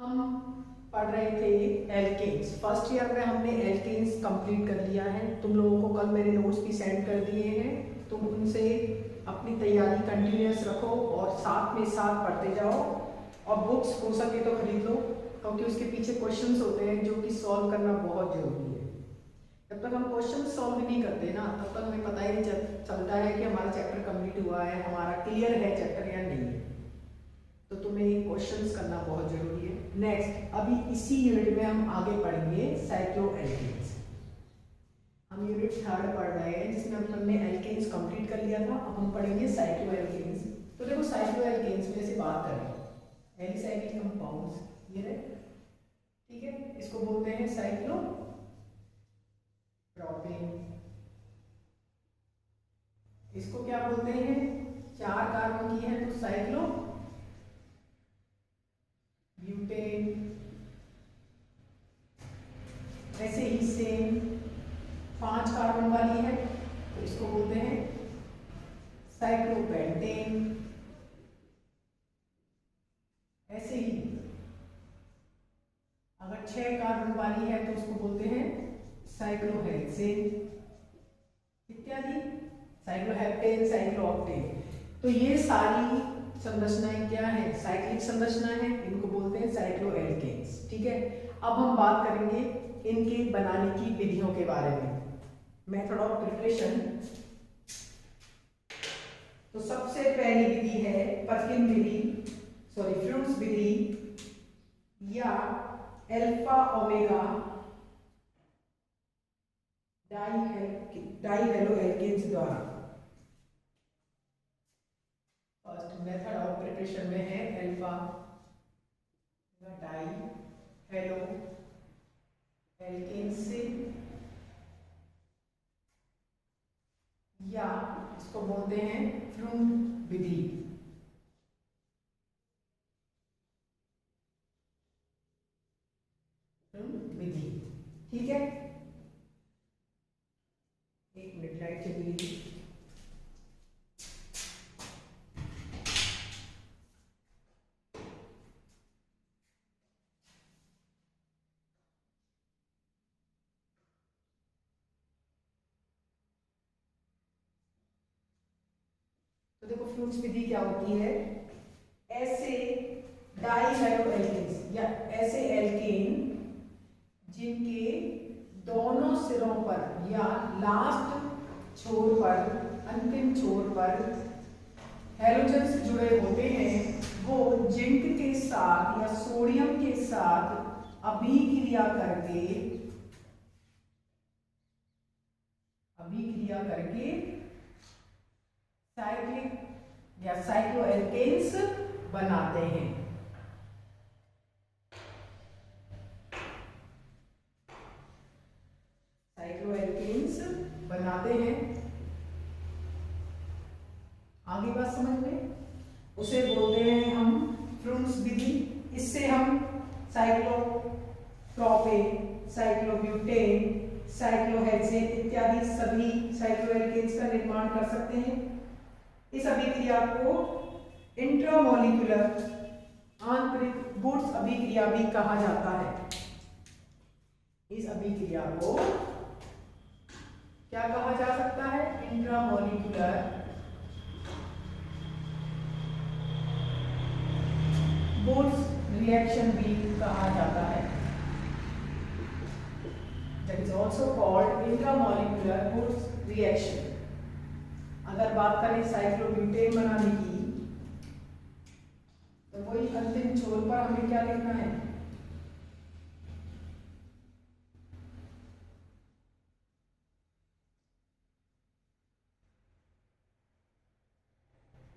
हम पढ़ रहे थे एल्केन्स। फर्स्ट ईयर में हमने एल्केन्स कंप्लीट कर लिया है। तुम लोगों को कल मेरे नोट्स भी सेंड कर दिए हैं। तुम उनसे अपनी तैयारी कंटिन्यूस रखो और साथ में साथ पढ़ते जाओ। और बुक्स हो सके तो खरीद लो, क्योंकि उसके पीछे क्वेश्चंस होते हैं जो कि सॉल्व करना बहुत जरूरी है। जब तक हम क्वेश्चन सॉल्व नहीं करते ना, तब तक हमें पता ही नहीं चलता है कि हमारा चैप्टर कंप्लीट हुआ है, हमारा क्लियर है चैप्टर या नहीं है। तो तुम्हें क्वेश्चंस करना बहुत जरूरी है। नेक्स्ट, अभी इसी यूनिट में हम आगे पढ़ेंगे साइक्लोएल्केन्स। हम यूनिट 3 पढ़ रहे हैं, जिसमें हमने एल्केन्स कंप्लीट कर लिया था। अब हम पढ़ेंगे साइक्लोएल्केन्स। तो देखो, साइक्लोएल्केन्स में से बात करें, एलिसाइक्लिक कंपाउंड्स ये रहे, ठीक है। इसको बोलते हैं साइक्लो प्रोपेन। इसको क्या बोलते हैं? 4 कार्बन की है तो साइक्लो ब्यूटेन। ऐसे ही सेम 5 कार्बन वाली है तो इसको बोलते हैं साइक्लोपेंटेन। ऐसे ही अगर 6 कार्बन वाली है तो उसको बोलते हैं साइक्लोहेक्सेन इत्यादि, साइक्लोहेप्टेन, साइक्लोऑक्टेन। तो ये सारी संरचनाएं क्या है? साइक्लिक संरचना है, इनको बोलते हैं साइक्लोएल्केन्स, ठीक है। अब हम बात करेंगे इनके बनाने की विधियों के बारे में, मेथड ऑफ प्रिपरेशन। तो सबसे पहली विधि है पर्किन विधि, फ्लूट्स विधि या अल्फा ओमेगा डाइहेलोएल्केन्स द्वारा। फर्स्ट मेथड ऑफ प्रिपरेशन में है अल्फा डाइहेलोएल्केन्स से, या इसको बोलते हैं फ्लूट विधि। विधि, ठीक है। एक मिनट, लाइट चली गई। तो देखो, फ्लूट्स विधि क्या होती है? ऐसे डाइहेलोएल्केन्स या ऐसे एल्केन जिनके दोनों सिरों पर या लास्ट छोर पर, अंतिम छोर पर हैलोजन्स जुड़े होते हैं, वो जिंक के साथ या सोडियम के साथ अभिक्रिया करके साइक्लिक या साइक्लोएल्केन्स बनाते हैं। साइक्लोएल्केन्स बनाते हैं। आगे बात समझ में, उसे बोलते हैं हम फ्लूट्स विधि। इससे हम साइक्लोप्रोपेन, साइक्लोब्यूटेन, साइक्लोहेक्सेन इत्यादि सभी साइक्लोएल्केन्स का निर्माण कर सकते हैं। इस अभिक्रिया को इंट्रामोलिक्यूलर आंतरिक वुड्स अभिक्रिया भी कहा जाता है। इस अभिक्रिया को क्या कहा जा सकता है? इंट्रामोलिक्यूलर वुड्स रिएक्शन भी कहा जाता है। That is also called intramolecular Wurtz reaction. अगर बात करें साइक्लोब्यूटेन बनाने की, तो वही अंतिम छोर पर हमें क्या लिखना है?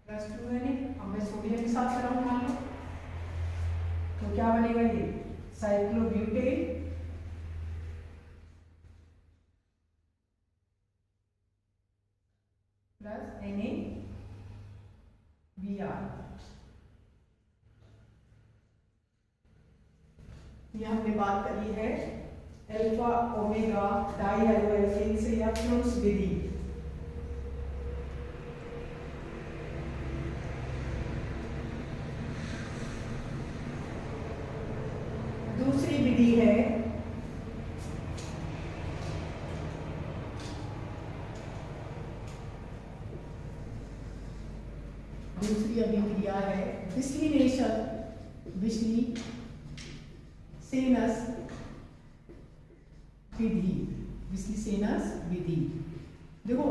+2 है नहीं, अब मैं सोडियम के साथ कर रहा हूं, मान लो, तो क्या बनेगा? ये साइक्लोब्यूटेन प्लस NaBr। ये हमने बात करी है अल्फा ओमेगा डाइहेलोएल्केन्स या फ्लूट्स विधि। दूसरी अभिक्रिया है विश्लेषणस विधि। विश्लेषणस विधि। देखो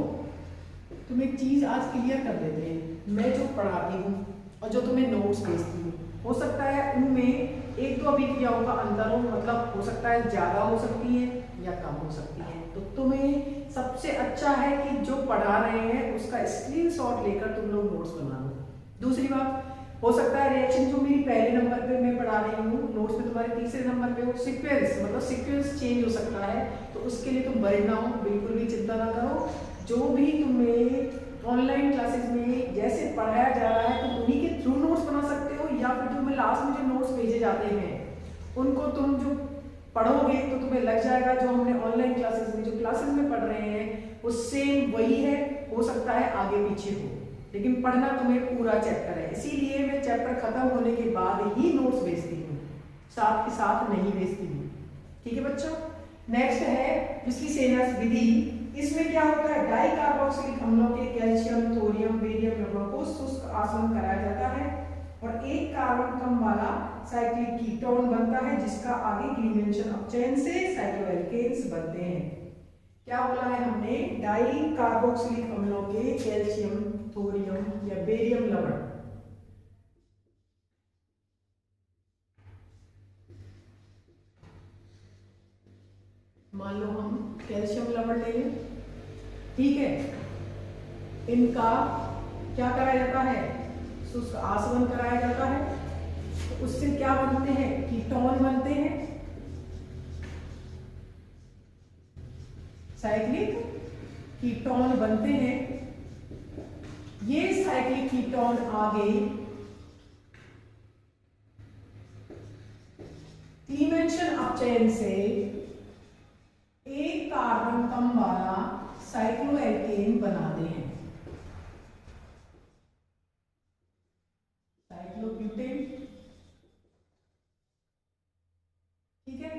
तुम एक चीज आज क्लियर कर देते हैं, मैं जो पढ़ाती हूँ और जो तुम्हें नोट्स भेजती हूँ, हो सकता है उनमें एक दो अभिक्रियाओं का अंतर हो, मतलब हो सकता है ज्यादा हो सकती है या कम हो सकती है। तो तुम्हें सबसे अच्छा है कि जो पढ़ा रहे हैं उसका स्क्रीनशॉट लेकर तुम लोग नोट्स बना लो। दूसरी बात, हो सकता है रिएक्शन जो मेरी पहले नंबर पे मैं पढ़ा रही हूँ नोट्स में तुम्हारे तीसरे नंबर पे हो, सीक्वेंस मतलब सीक्वेंस चेंज हो सकता है। तो उसके लिए तुम वरीड ना हो, बिल्कुल भी चिंता ना करो। जो भी तुम्हें ऑनलाइन क्लासेस में जैसे पढ़ाया जा रहा है तुम उन्हीं के थ्रू नोट्स बना सकते हो, या फिर तुम्हें लास्ट में जो नोट्स भेजे जाते हैं उनको तुम जो पढ़ोगे तो तुम्हें लग जाएगा जो हमने ऑनलाइन क्लासेस में जो क्लासेस में पढ़ रहे हैं वो सेम वही है। हो सकता है आगे पीछे हो, लेकिन पढ़ना तुम्हें पूरा चैप्टर है। इसीलिए मैं चैप्टर खत्म होने के बाद ही नोट्स भेजती हूँ, साथ के साथ नहीं भेजती हूँ। ठीक है बच्चों। नेक्स्ट है विश्लेषणस विधि। इसमें क्या होता है, डाई कार्बोक्सिलिक अम्लों के कैल्शियम, थोरियम, बेरियम लवणों को शुष्क आसवन कराया जाता है और एक कार्बन कम वाला साइक्लिक कीटोन बनता है जिसका आगे ग्रीमेंशन अपचयन से साइक्लोएल्केन्स बनते हैं। क्या बोला है हमने, डाई कार्बोक्सिलिक अम्लों के कैल्शियम, थोरियम या बेरियम लवण मान लो हम कैल्शियम लवण ले लें, ठीक है। इनका क्या कराया जाता है, शुष्क आसवन कराया जाता है। तो उससे क्या बनते हैं, कीटोन बनते हैं, साइक्लिक कीटोन बनते हैं। ये साइक्लिक कीटोन आगे क्लीमेंशन अपचयन से एक कार्बन कम वाला साइक्लोएल्केन बनाते हैं, साइक्लोब्यूटेन। ठीक है,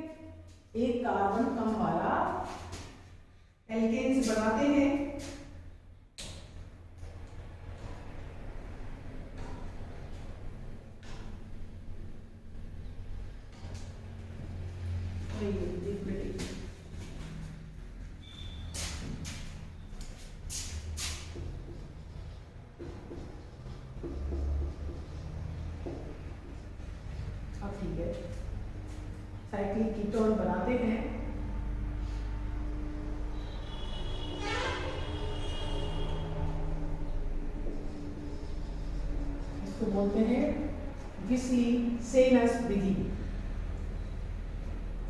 एक कार्बन कम वाला एल्केन्स बनाते हैं। अब ठीक है, साइक्लिक कीटोन बनाते हैं। इसको बोलते हैं विश्लेषणस विधि।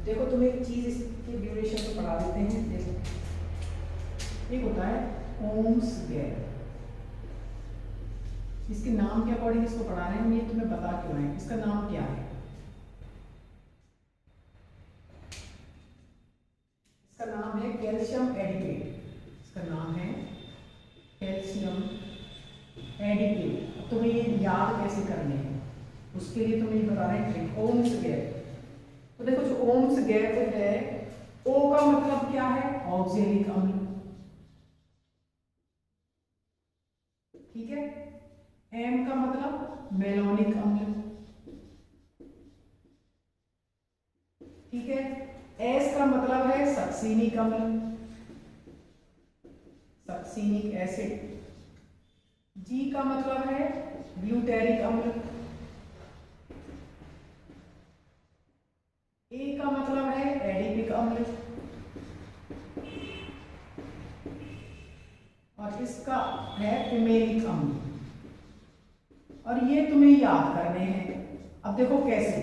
देखो तुम एक चीज इसके ड्यूरेशन को पढ़ा देते हैं। देखो एक होता है ओम्स गैस, इसके नाम के अकॉर्डिंग इसको पढ़ा रहे हैं, ये तुम्हें बता क्यों रहे हैं। इसका नाम क्या है, इसका नाम है कैल्शियम एडिकेट। इसका नाम है कैल्शियम एडिकेट। तुम्हें ये याद कैसे करने हैं उसके लिए तुम्हें बता रहे हैं ओम्स गैस। तो देखो जो ओम्स गैस है, ओ का मतलब क्या है, ऑक्जेलिक अम्ल, ठीक है। एम का मतलब मेलोनिक अम्ल, ठीक है। एस का मतलब है सक्सीनिक अम्ल, सक्सीनिक एसिड। जी का मतलब है ब्यूटेरिक अम्ल। ए का मतलब है एडिपिक अम्ल और इसका है फिमेलिक अम्ल। और ये तुम्हें याद करने हैं। अब देखो कैसे,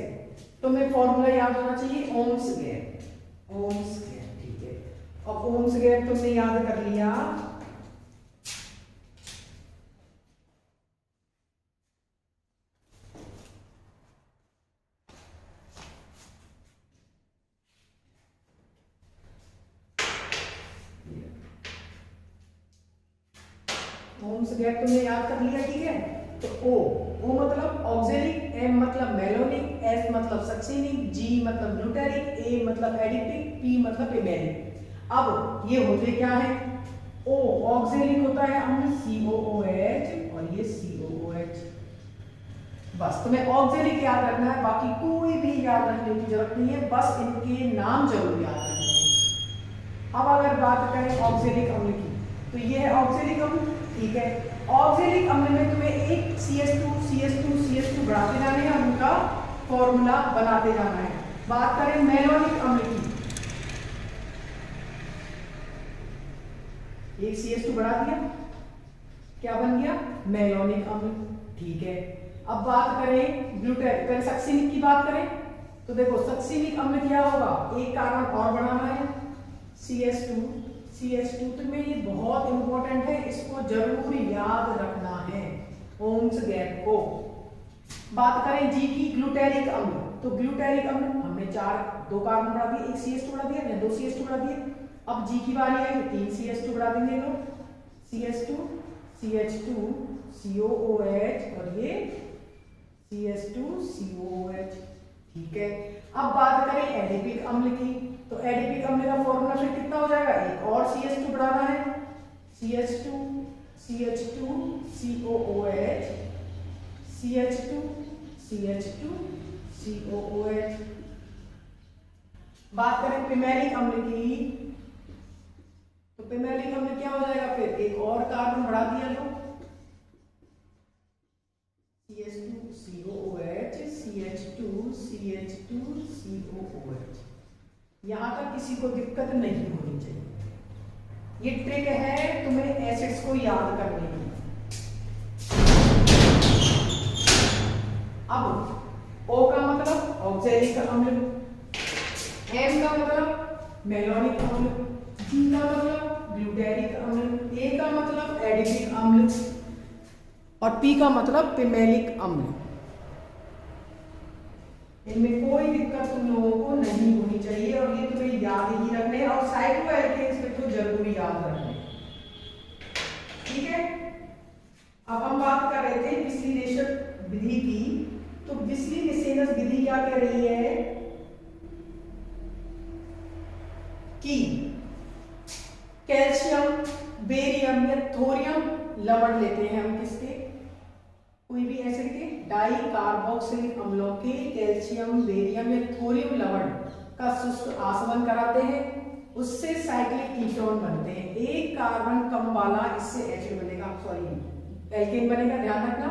तुम्हें फॉर्मूला याद होना चाहिए ओम्स गैस, ओम्स गैस, ठीक है। अब ओम्स गैस तुमने याद कर लिया, ओम्स गैस तुमने याद कर लिया, ठीक है। तो ओ मतलब ऑक्जेलिक, एम मतलब मेलोनिक, एस मतलब सक्सीनिक, जी मतलब ब्यूटेरिक, ए मतलब एडिपिक, पी मतलब फिमेलिक। अब ये होते क्या है, ओ ऑक्जेलिक होता है अम्ल COOH और ये COOH, बस तुम्हें ऑक्जेलिक याद रखना है, बाकी कोई भी याद रखने की जरूरत नहीं है, बस इनके नाम जरूर याद रखना है। अब अगर बात करें ऑक्जेलिक अम्ल की, तो ये है ऑक्जेलिक अम्ल, ठीक है। ऑक्जेलिक अम्ल में तुम्हें एक CH2 बढ़ाते जाने हैं, उनका फॉर्मूला बनाते जाना है। बात करें मेलोनिक अम्ल की, एक CH2 बढ़ा दिया, क्या बन गया? मेलोनिक अम्ल, ठीक है। अब बात करें ग्लूटेन सक्सिमिक की बात करें, तो देखो सक्सिमिक अम्ल क्या होगा? एक कार्बन और बढ़ाना है, CH2 तो में ये बहुत इंपॉर्टेंट है, इसको जरूर याद रखना है, ओम्स गैप को। बात करें जी की ग्लूटेरिक अम्ल, तो ग्लूटेरिक अम्ल हमने दो कार्बन बढ़ा दिए, एक CH2 बढ़ा दिया या दो CH2 बढ़ा दिए। अब जी की बारी आई तो 3 CH2 बढ़ा देंगे लोग, CH2 CH2 COOH और ये CH2 COOH, ठीक है। अब बात करें एडिपिक अम्ल की, तो एडिपिक अम्ल का फॉर्मूला फिर कितना हो जाएगा? एक और CH2 बढ़ाना है, CH2 COOH CH2 COOH। बात करें पिमेलिक अम्ल की, तो पिमेलिक अम्ल क्या हो जाएगा? फिर एक और कार्बन बढ़ा दिया लो, CH2 COOH CH2 COOH। यहां तक किसी को दिक्कत नहीं होनी चाहिए। ये ट्रिक है तुम्हें एसिड्स को याद करने की। अब O का मतलब ऑक्जेलिक अम्ल, M का मतलब मेलोनिक अम्ल, G का मतलब ग्लूटेरिक अम्ल, A का मतलब एडिपिक अम्ल और P का मतलब पिमेलिक अम्ल। इनमें कोई दिक्कत तुम लोगों को नहीं होनी चाहिए और ये तुम्हें याद ही रखने, और साइक्लोएल्केन्स में तो जरूर याद रखने, ठीक है। अब हम बात कर रहे थे डिस्टिलेशन विधि की, तो डिस्टिलेशन विधि क्या कह रही है कि कैल्शियम, बेरियम या थोरियम लवण लेते हैं हम किसके? कोई भी एसिड के डाई कार्बोक्सिलिक अम्लों के कैल्शियम, बेरियम या थोरियम लवण का शुष्क आसवन कराते हैं, उससे साइक्लिक कीटोन बनते हैं। एक कार्बन कम वाला इससे एसिड बनेगा, सॉरी एल्केन बनेगा, ध्यान रखना।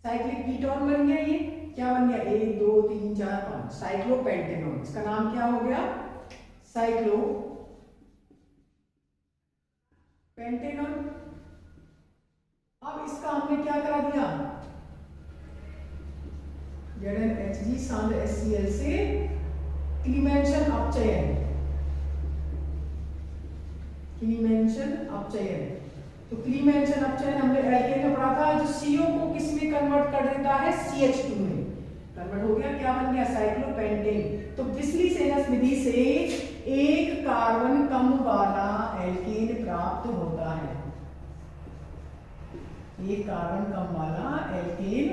साइक्लिक कीटोन बन गया, ये क्या बन गया? 1 2 3 4 5 साइक्लोपेंटेनॉन। इसका नाम क्या हो गया? साइक्लोपेंटेनॉन। अब इसका हमने क्या करा दिया? ZnHG सांद्र HCl से क्लीमेंशन अपचयन, तो क्लीमेंशन अपचयन हमने एल्केन में पढ़ा था, जो CO को किस में कन्वर्ट कर देता है? CH2 में कन्वर्ट हो गया, क्या बन गया? साइक्लोपेंटेन। तो डिस्टिलेशन विधि से एक कार्बन कम वाला एल्केन प्राप्त होता है, एक कार्बन कम वाला एल्केन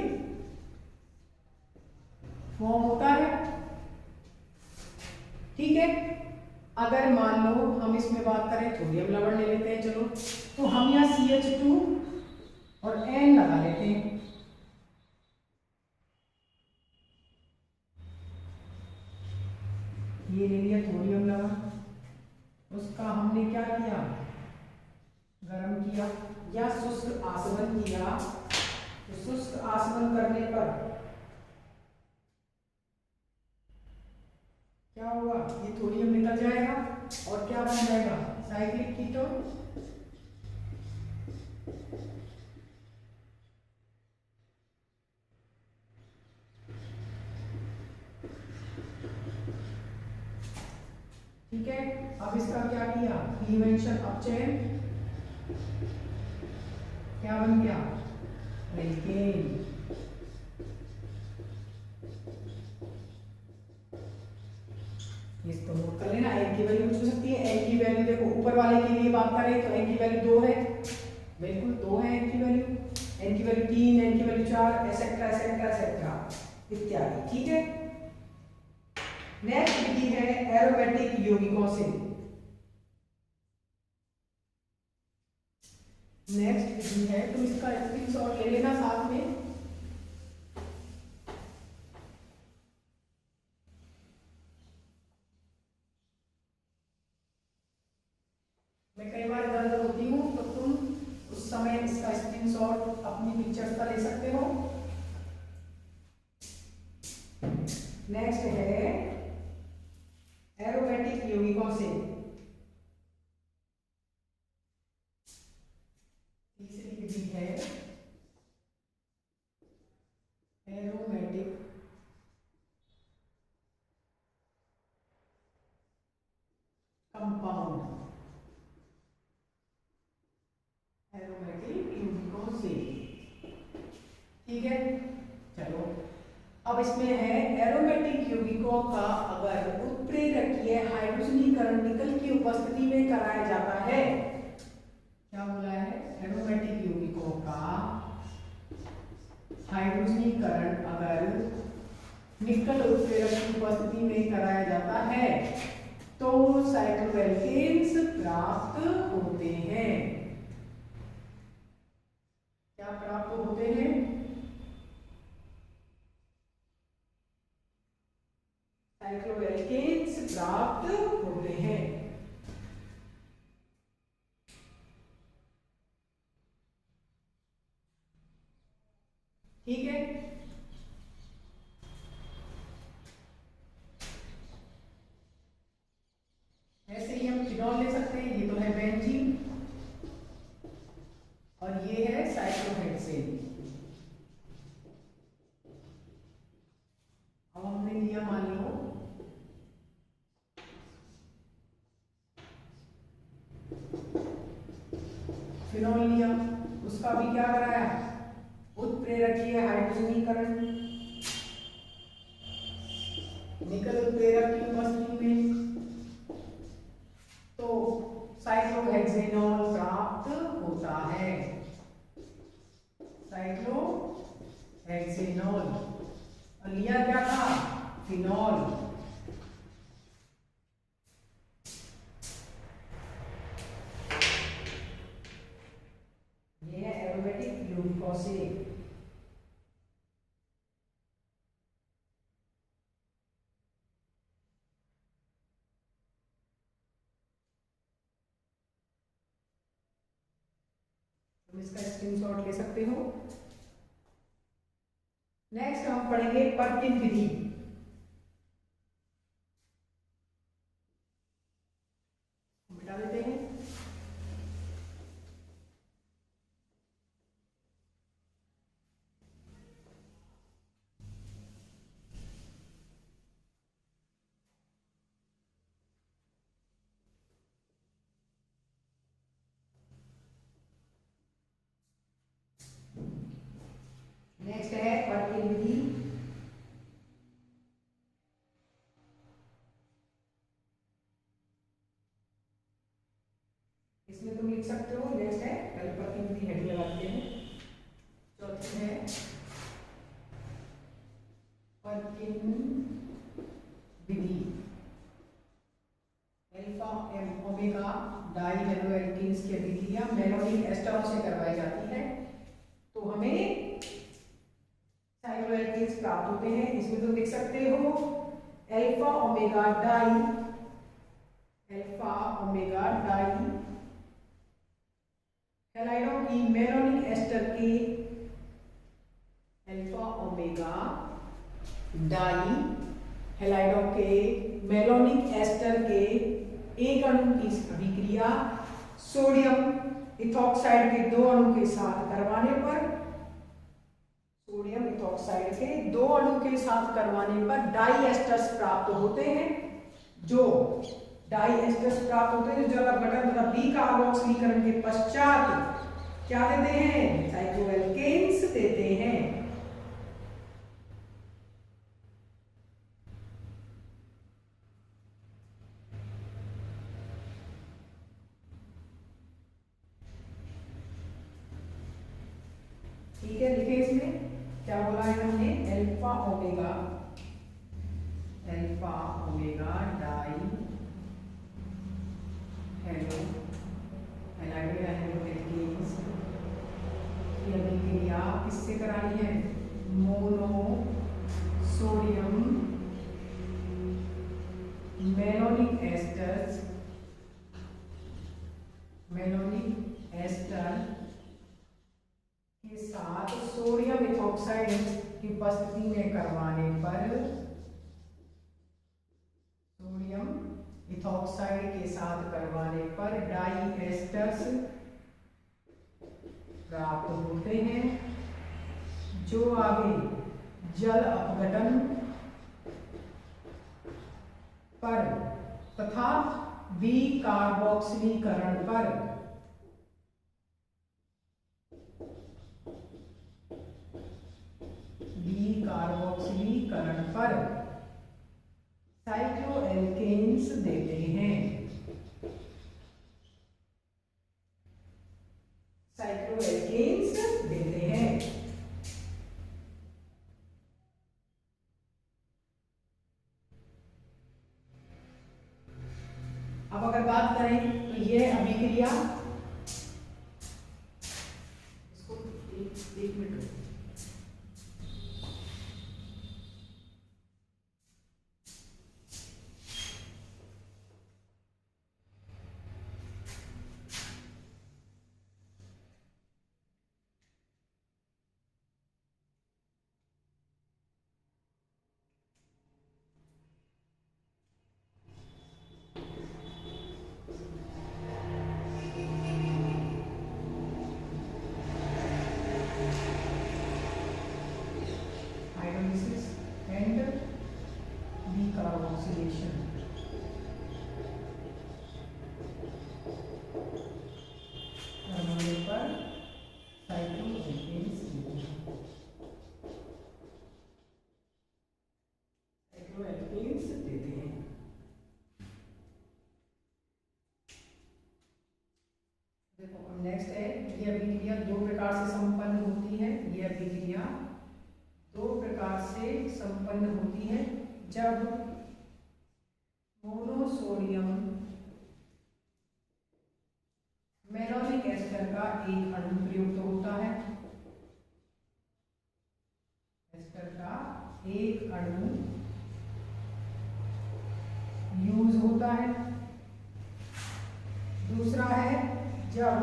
फॉर्म होता है, ठीक है। अगर मान लो हम इसमें बात करें, थोरियम लवण ले लेते हैं, चलो, तो हम यहाँ CH2 और N लगा लेते हैं। ये ले लिया थोरियम लवण, उसका हमने क्या किया? गर्म किया या शुष्क आसवन किया। तो शुष्क आसवन करने पर क्या होगा? ये थोरियम निकल जाएगा और क्या बन जाएगा? Cyclic ketone. ठीक है। अब इसका क्या किया? क्लीमेंशन अपचयन, क्या बन गया? एल्केन। इसको नोट कर लेना। एन की वैल्यू पूछ सकती है। एन की वैल्यू देखो, ऊपर वाले के लिए बात करें तो एन की वैल्यू 2 है, बिल्कुल 2 है एन की वैल्यू। एन की वैल्यू 3, एन की वैल्यू 4, एसेट्रा एसेट्रा एसेट्रा इत्यादि, ठीक है। नेक्स्ट विधि है एरोमेटिक यौगिकों से। नेक्स्ट विधि है, तुम इसका स्क्रीनशॉट ले लेना साथ में। स्क्रीनशॉट अपनी पिक्चर्स का ले सकते हो। नेक्स्ट है एरोमेटिक यौगिकों से। तीसरी विधि है एरोमेटिक कंपाउंड, एरोमेटिक यौगिकों से। ठीक है, चलो अब इसमें है एरोमेटिक यौगिकों का अगर उत्प्रेरकीय हाइड्रोजनीकरण निकल की उपस्थिति में कराया जाता है, क्या बोला है, एरोमेटिक यौगिकों का हाइड्रोजनीकरण अगर निकल उत्प्रेरक की उपस्थिति में कराया जाता है तो साइक्लोएल्केन्स प्राप्त होते हैं। क्या प्राप्त होते हैं, साइक्लोएल्केन्स प्राप्त होते हैं। ठीक है, ऐसे ही हम फिनॉल ले सकते हैं, ये तो है बेंजीन और ये है साइक्लोहेक्सेन। अब हमने लिया मान लो फिनॉल लिया, उसका भी क्या कराया, उत्प्रेरकीय हाइड्रोजनीकरण निकल उत्प्रेरक की उपस्थिति में, तो साइक्लोहेक्सेनॉल प्राप्त होता है, साइक्लोहेक्सेनॉल। और लिया क्या था, फिनॉल। ये है एरोमेटिक यौगिकों से। तुम इसका स्क्रीनशॉट ले सकते हो। नेक्स्ट हम पढ़ेंगे पर्किन विधि। मिटा देते हैं। नेक्स्ट है पर्किन विधि। इसमें तुम लिख सकते हो, नेक्स्ट है, पहले पर्किन विधि हेड लगाते हैं। चौथी है पर्किन विधि, अल्फा एम ओमेगा डाई हेलोएल्कीन्स की अभिक्रिया मेलोनिक एस्टरों से करवाई जाती है तो हमें साइक्लोएल्केन्स प्राप्त होते हैं। इसमें तुम लिख सकते हो अल्फा ओमेगा डाई हैलाइडों की मेलोनिक एस्टर के अल्फा ओमेगा डाई हैलाइडों के मेलोनिक एस्टर के एक अणु की अभिक्रिया सोडियम इथॉक्साइड के दो अणु के साथ करवाने पर, सोडियम इथॉक्साइड के दो अणु के साथ करवाने पर डाई एस्टर्स प्राप्त होते हैं। जो डाई एस्टर्स प्राप्त होते हैं, जो जल अपघटन तथा बी कार्बोक्सिलीकरण के पश्चात क्या देते हैं, साइक्लोएल्केन्स देते हैं। ठीक है, लिखे इसमें क्या बोला है हमने, अल्फा ओमेगा डाई हैलाइडोएल्केन्स की अभिक्रिया किससे करानी है, मोनो सोडियम मेलोनिक एस्टर के साथ सोडियम इथॉक्साइड की उपस्थिति में करवाने पर, सोडियम इथॉक्साइड के साथ करवाने पर डाई एस्टर्स प्राप्त होते हैं, जो आगे जल अपघटन पर तथा विकार्बोक्सिलीकरण पर साइक्लोएल्केन्स देते हैं। साइक्लोएल्केन्स देते हैं। अब अगर बात करें तो यह अभिक्रिया, इसको एक मिनट, हाइड्रोलिसिस एंड डिकार्बोक्सिलेशन। करवाने पर साइक्लोएल्केन्स देते हैं। साइक्लोएल्केन्स देते हैं। देखो अब नेक्स्ट है, यह अभिक्रिया दो प्रकार से संपन्न होती है। यह अभिक्रिया दो प्रकार से संपन्न होती है। जब मोनोसोडियम मेलोनिक एस्टर का एक अणु प्रयुक्त होता है, एस्टर का एक अणु यूज होता है। दूसरा है जब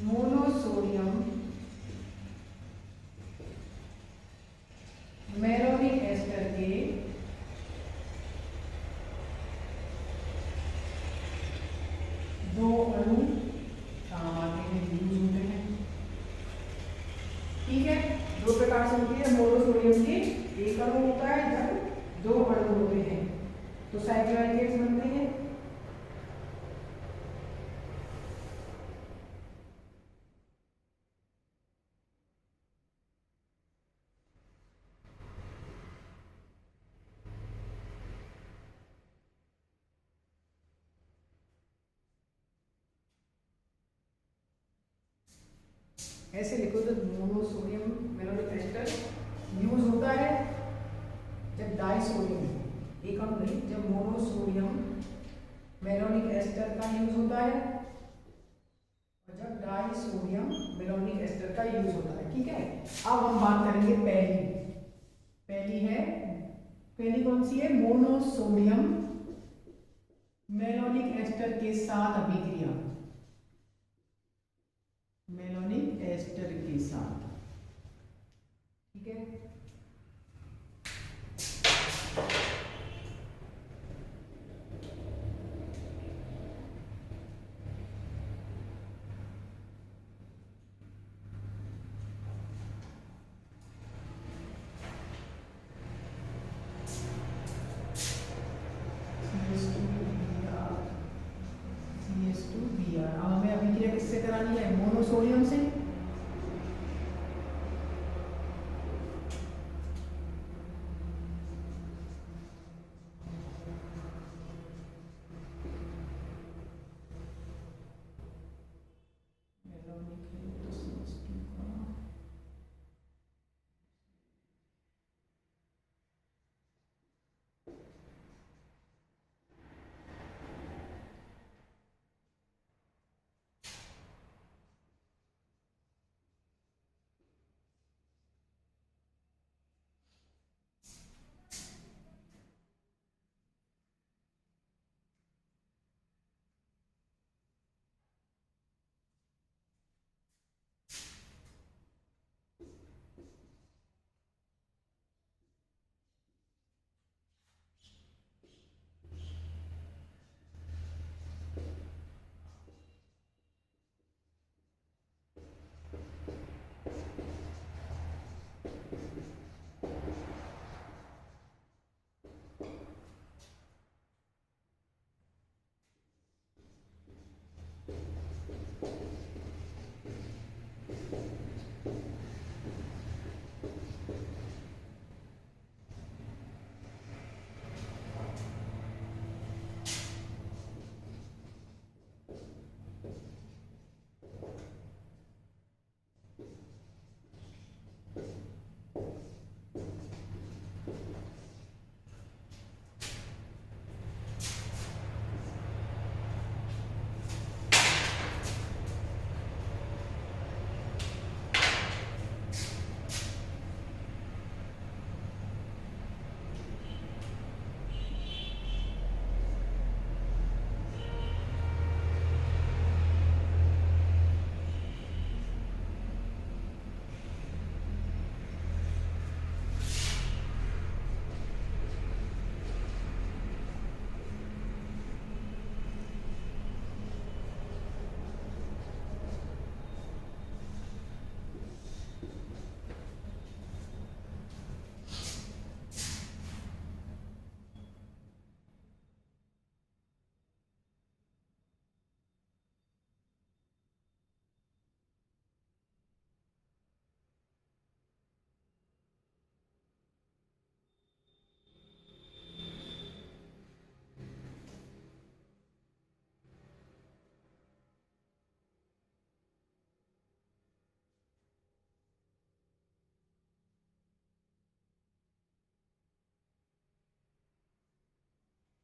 मोनोसोडियम मेलोनिक एस्टर के दो अणु काम आते हैं, यूज होते हैं। ठीक है, दो प्रकार से होती है। मोनोसोडियम के एक अणु होता है, जब दो अणु होते हैं तो साइक्लोएल्केन्स बनते हैं। ऐसे लिखो तो मोनोसोडियम मेलोनिक एस्टर यूज होता है जब डाइसोडियम, एक अणु नहीं, जब मोनोसोडियम मेलोनिक एस्टर का यूज होता है और जब डाइसोडियम मेलोनिक एस्टर का यूज होता है। ठीक है, अब हम बात करेंगे पहली कौन सी है? मोनोसोडियम मेलोनिक एस्टर के साथ अभिक्रिया, मेलोनिक एस्टर के साथ। ठीक है, CH2Br। अब हमें अभिक्रिया किससे करानी है? मोनोसोडियम से।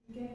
ठीक है।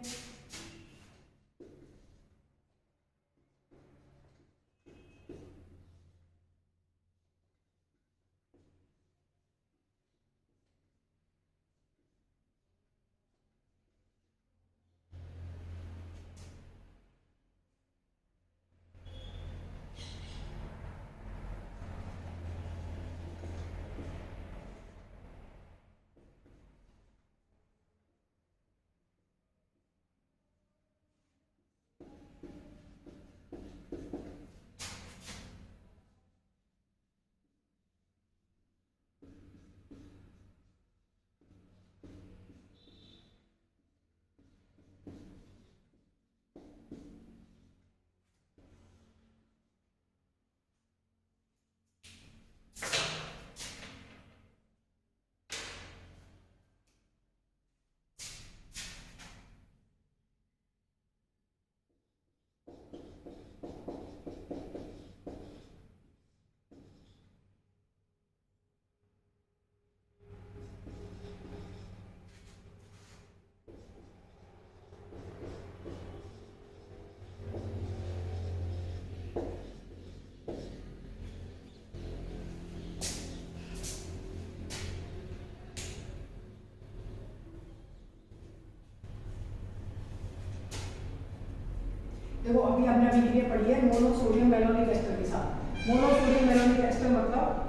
देखो अभी हमने अभिक्रिया पढ़ी है मोनोसोडियम मैलोनिक एस्टर के साथ। मोनोसोडियम मैलोनिक एस्टर मतलब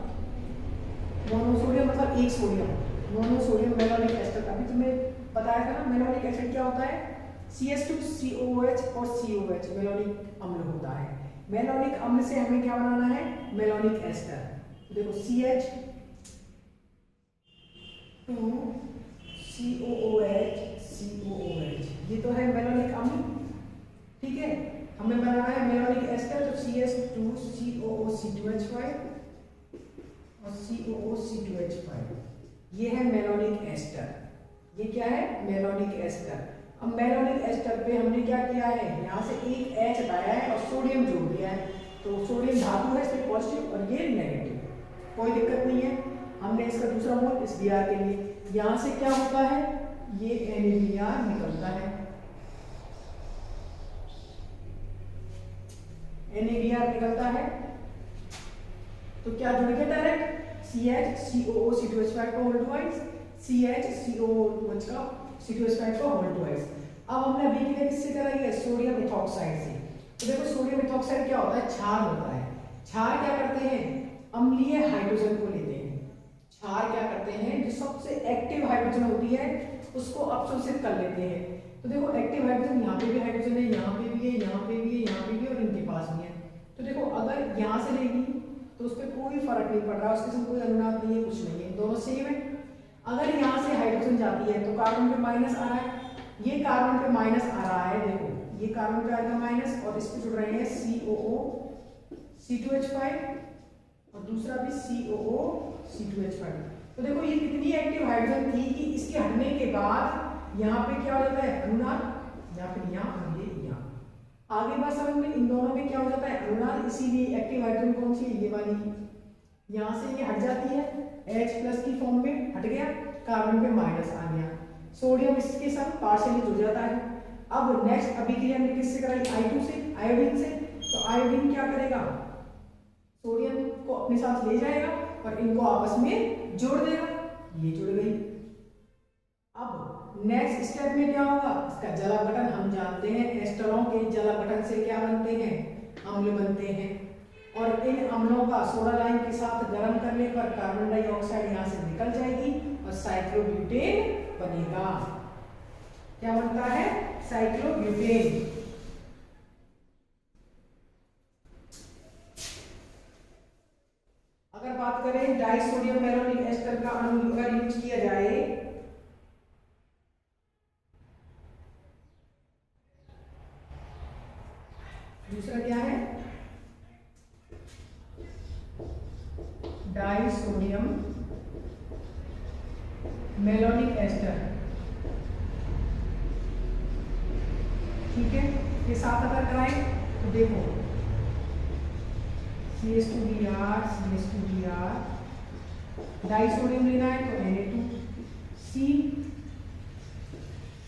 मोनोसोडियम मतलब एक सोडियम, मोनोसोडियम मैलोनिक एस्टर। अभी तुम्हें बताया था ना मैलोनिक एसिड क्या होता है, CH2COOH और COH मैलोनिक अम्ल होता है। मैलोनिक अम्ल से हमें क्या बनाना है, मैलोनिक एस्टर। देखो CH2COOH ये तो है मैलोनिक अम्ल, ठीक है। हमें बनाना है मैलोनिक एस्टर, तो CH2COOC2H5 और COOC2H5 ये है मैलोनिक एस्टर। ये क्या है, मैलोनिक एस्टर। अब मैलोनिक एस्टर पे हमने क्या किया है, यहाँ से एक H हटाया है और सोडियम जोड़ दिया है, तो सोडियम धातु है इसलिए पॉजिटिव और ये नेगेटिव, कोई दिक्कत नहीं है। हमने इसका दूसरा मोल इस Br के लिए, यहाँ से क्या होता है, ये NaBr निकलता है, NaBr निकलता है। तो क्या जुड़ गया डायरेक्ट, CH2COOC2H5 का होल ट्वाइस, CH2COOH का C2H5 का होल ट्वाइस। अब हमने अभी की किससे कराई है, सोडियम इथॉक्साइड से। तो देखो सोडियम इथॉक्साइड क्या होता है, क्षार होता है। क्षार क्या करते हैं, अम्लीय हाइड्रोजन को लेते हैं। क्षार क्या करते हैं, जो सबसे एक्टिव हाइड्रोजन होती है उसको अवशोषित कर लेते हैं। तो देखो एक्टिव हाइड्रोजन, यहाँ पे भी हाइड्रोजन है, यहाँ पे भी है, यहाँ पे भी है, यहाँ पे भी है और इनके पास भी है। तो देखो अगर यहाँ से लेगी तो उस पर कोई फर्क नहीं पड़ रहा, उसके साथ कोई अनुनाद नहीं है, कुछ नहीं है, दोनों सेम है। अगर यहाँ से हाइड्रोजन जाती है तो कार्बन पे माइनस आ रहा है, ये कार्बन पे माइनस आ रहा है, देखो ये कार्बन पे आएगा माइनस और इस पे जुड़ रहे हैं COO C2H5 और दूसरा भी COO(C2H5). तो देखो ये कितनी एक्टिव हाइड्रोजन थी कि इसके हटने के बाद यहाँ पे क्या हो जाता है अनुनाद, या फिर यहाँ और ये यहाँ। आगे बात समझ में, इन दोनों में क्या हो जाता है अनुनाद, इसीलिए एक्टिव हाइड्रोजन कौन सी है, ये वाली। यहाँ से ये हट जाती है, H+ की फॉर्म में हट गया, कार्बन पे माइनस आ गया, सोडियम इसके साथ पार्शियली जुड़ जाता है। अब नेक्स्ट अभिक्रिया हमने किससे कराई, I2 से, आयोडीन से। तो आयोडीन क्या करेगा, सोडियम को अपने साथ ले जाएगा और इनको आपस में जोड़ देगा, ये जुड़ गई। अब नेक्स्ट स्टेप में क्या होगा, इसका जला गठन हम जानते हैं, एस्टरों के जला गठन से क्या बनते हैं, अम्ल बनते हैं। और इन अम्लों का सोडा लाइम के साथ गर्म करने पर कार्बन डाइऑक्साइड यहाँ से निकल जाएगी और साइक्लोब्यूटेन बनेगा। क्या बनता है, साइक्लोब्यूटेन। अगर बात करें डाइसोडियम मैलोनिक एस्टर का अणु अगर यूज किया जाए, दूसरा क्या है, डाइसोडियम मैलोनिक एस्टर, ठीक है, के साथ अगर कराएं तो देखो CH2Br, CH2Br, डाइसोडियम लेना है तो Na2C,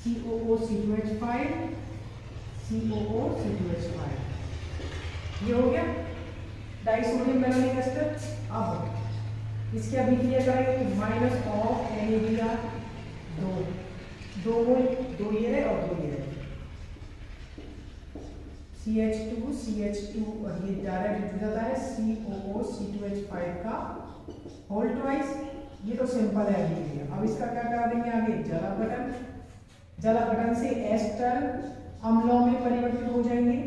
COO(C2H5), COO(C2H5), ये हो गया डाइसोडियम मैलोनिक एस्टर। अब इसकी अभिक्रिया करेंगे तो माइनस ऑफ NaBr, दो मोल, दो ये है और दो ये है, CH2 और ये डायरेक्ट जुड़ जाता है COO(C2H5) का होल ट्वाइस। ये तो सिंपल है अभिक्रिया। अब इसका क्या करा देंगे आगे, जला गठन। जला गठन से एस्टर अम्लों में परिवर्तित हो जाएंगे,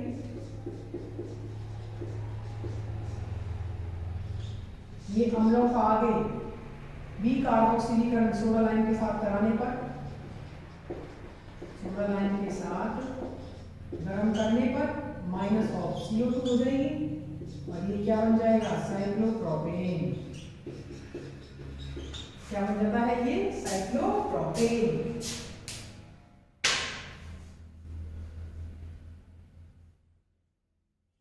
ये अम्लों का आगे कार्बोक्सिलीकरण सोडा लाइम के साथ कराने पर, सोडा लाइम के साथ गर्म करने पर माइनस ऑफ CO2 हो जाएगी और ये क्या बन जाएगा, साइक्लोप्रोपेन। क्या बन जाता है ये, साइक्लोप्रोपेन।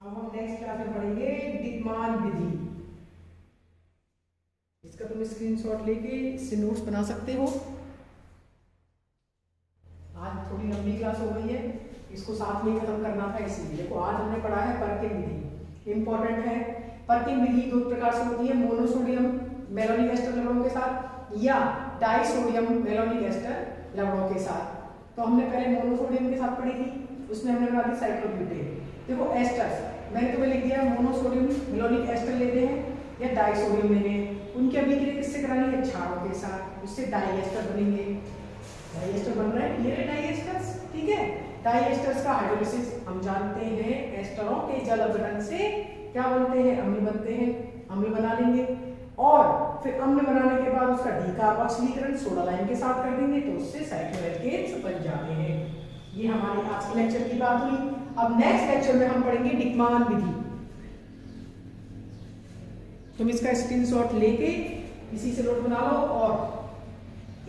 अब हम नेक्स्ट क्लास में पढ़ेंगे डिकमान विधि। इसका तुम स्क्रीनशॉट लेके इससे नोट्स बना सकते हो। आज थोड़ी लंबी क्लास हो गई है, इसको साथ में खत्म करना था, इसीलिए देखो आज हमने पढ़ा है पर्किन विधि, इंपॉर्टेंट है। पर्किन विधि दो प्रकार से होती है, मोनोसोडियम मैलोनिक एस्टर लवणों के साथ या डाइसोडियम मैलोनिक एस्टर लवणों के साथ। तो हमने पहले मोनोसोडियम के साथ पढ़ी थी, उसमें हमने बना दी साइक्लोब्यूटेन। देखो एस्टर्स मैंने तुम्हें लिख दिया, मोनोसोडियम मैलोनिक एस्टर लेते हैं या डाइसोडियम लेने हैं, उनकी अभिक्रिया किससे करानी है, क्षारों के साथ, उससे डाइएस्टर बनेंगे। डाइएस्टर बन रहे हैं, ये डाइएस्टर्स, ठीक है। डाइएस्टर्स का हाइड्रोलिसिस हम जानते हैं, एस्टरों के जल अपघटन से क्या बनते हैं, अम्ल बनते हैं, अम्ल बना लेंगे और फिर अम्ल बनाने के बाद उसका डीकार्बोक्सिलीकरण सोडा लाइम के साथ कर देंगे तो उससे साइक्लोएल्केन्स बन जाते हैं। ये हमारे आज के लेक्चर की बात हुई। अब नेक्स्ट लेक्चर में हम पढ़ेंगे डिकमान विधि। तुम इसका स्क्रीनशॉट लेके इसी से नोट बना लो और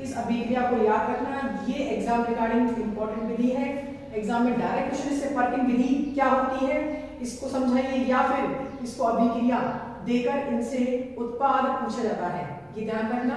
इस अभिक्रिया को याद रखना, ये एग्जाम रिगार्डिंग इंपॉर्टेंट विधि है। एग्जाम में डायरेक्ट क्वेश्चन से पर्किन विधि क्या होती है इसको समझाइए या फिर इसको अभिक्रिया देकर इनसे उत्पाद पूछा जाता है, ये ध्यान रखना।